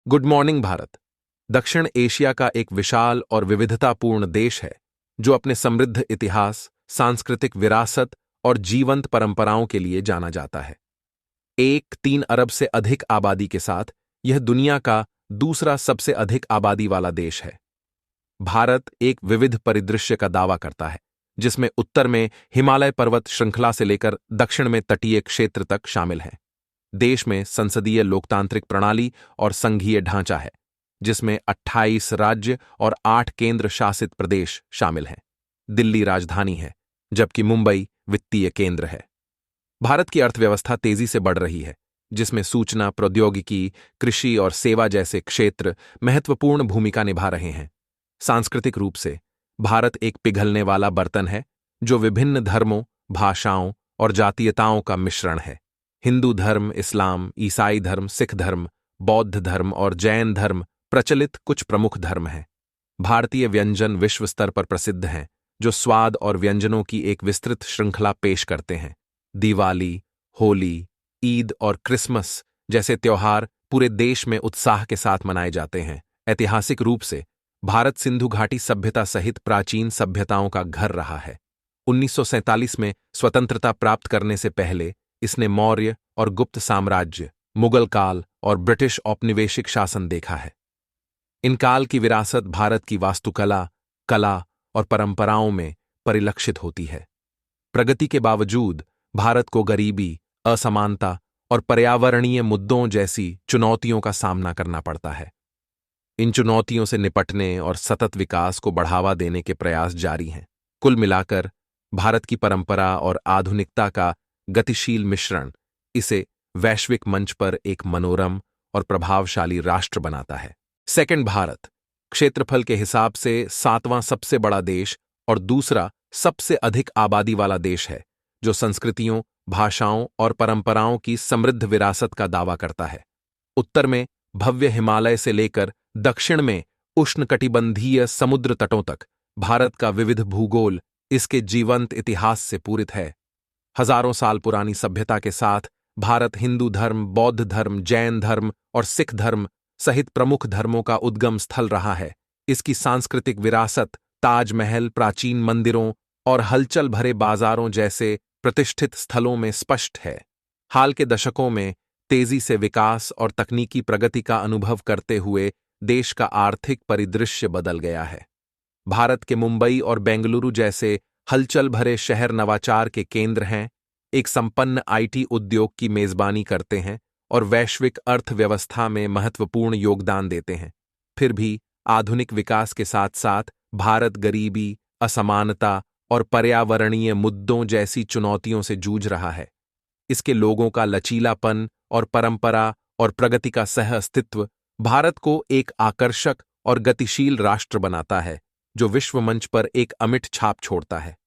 Good morning Bharat. दक्षिण Asia का एक विशाल और विविधतापूर्ण देश है जो अपने समृद्ध इतिहास, सांस्कृतिक विरासत और जीवंत परंपराओं के लिए जाना जाता है। 1.3 अरब से अधिक आबादी के साथ यह दुनिया का दूसरा सबसे अधिक आबादी वाला देश है। भारत एक विविध परिदृश्य का दावा करता है, जिसमें उत्तर में हिमालय पर्वत श्रृंखला से लेकर दक्षिण में तटीय क्षेत्र तक शामिल हैं। देश में संसदीय लोकतांत्रिक प्रणाली और संघीय ढांचा है, जिसमें 28 राज्य और 8 केंद्र शासित प्रदेश शामिल हैं। दिल्ली राजधानी है, जबकि मुंबई वित्तीय केंद्र है। भारत की अर्थव्यवस्था तेजी से बढ़ रही है, जिसमें सूचना प्रौद्योगिकी, कृषि और सेवा जैसे क्षेत्र महत्वपूर्ण भूमिका निभा रहे हैं। सांस्कृतिक रूप से भारत एक पिघलने वाला बर्तन है, जो विभिन्न धर्मों, भाषाओं और जातीयताओं का मिश्रण है। हिंदू धर्म, इस्लाम, ईसाई धर्म, सिख धर्म, बौद्ध धर्म और जैन धर्म प्रचलित कुछ प्रमुख धर्म हैं। भारतीय व्यंजन विश्व स्तर पर प्रसिद्ध हैं, जो स्वाद और व्यंजनों की एक विस्तृत श्रृंखला पेश करते हैं। दिवाली, होली, ईद और क्रिसमस जैसे त्योहार पूरे देश में उत्साह के साथ मनाए जाते हैं। ऐतिहासिक रूप से भारत सिंधु घाटी सभ्यता सहित प्राचीन सभ्यताओं का घर रहा है। 1947 में स्वतंत्रता प्राप्त करने से पहले इसने मौर्य और गुप्त साम्राज्य, मुगल काल और ब्रिटिश औपनिवेशिक शासन देखा है। इन काल की विरासत भारत की वास्तुकला, कला और परंपराओं में परिलक्षित होती है। प्रगति के बावजूद भारत को गरीबी, असमानता और पर्यावरणीय मुद्दों जैसी चुनौतियों का सामना करना पड़ता है। इन चुनौतियों से निपटने और सतत विकास को बढ़ावा देने के प्रयास जारी हैं। कुल मिलाकर भारत की परंपरा और आधुनिकता का गतिशील मिश्रण इसे वैश्विक मंच पर एक मनोरम और प्रभावशाली राष्ट्र बनाता है। सेकंड, भारत क्षेत्रफल के हिसाब से 7वां सबसे बड़ा देश और दूसरा सबसे अधिक आबादी वाला देश है, जो संस्कृतियों, भाषाओं और परंपराओं की समृद्ध विरासत का दावा करता है। उत्तर में भव्य हिमालय से लेकर दक्षिण में उष्णकटिबंधीय समुद्र तटों तक भारत का विविध भूगोल इसके जीवंत इतिहास से पूरित है। हजारों साल पुरानी सभ्यता के साथ भारत हिंदू धर्म, बौद्ध धर्म, जैन धर्म और सिख धर्म सहित प्रमुख धर्मों का उद्गम स्थल रहा है। इसकी सांस्कृतिक विरासत ताजमहल, प्राचीन मंदिरों और हलचल भरे बाजारों जैसे प्रतिष्ठित स्थलों में स्पष्ट है। हाल के दशकों में तेजी से विकास और तकनीकी प्रगति का अनुभव करते हुए देश का आर्थिक परिदृश्य बदल गया है। भारत के मुंबई और बेंगलुरु जैसे हलचल भरे शहर नवाचार के केंद्र हैं, एक संपन्न आईटी उद्योग की मेजबानी करते हैं और वैश्विक अर्थव्यवस्था में महत्वपूर्ण योगदान देते हैं। फिर भी आधुनिक विकास के साथ साथ भारत गरीबी, असमानता और पर्यावरणीय मुद्दों जैसी चुनौतियों से जूझ रहा है। इसके लोगों का लचीलापन और परंपरा और प्रगति का सह अस्तित्व भारत को एक आकर्षक और गतिशील राष्ट्र बनाता है, जो विश्व मंच पर एक अमिट छाप छोड़ता है।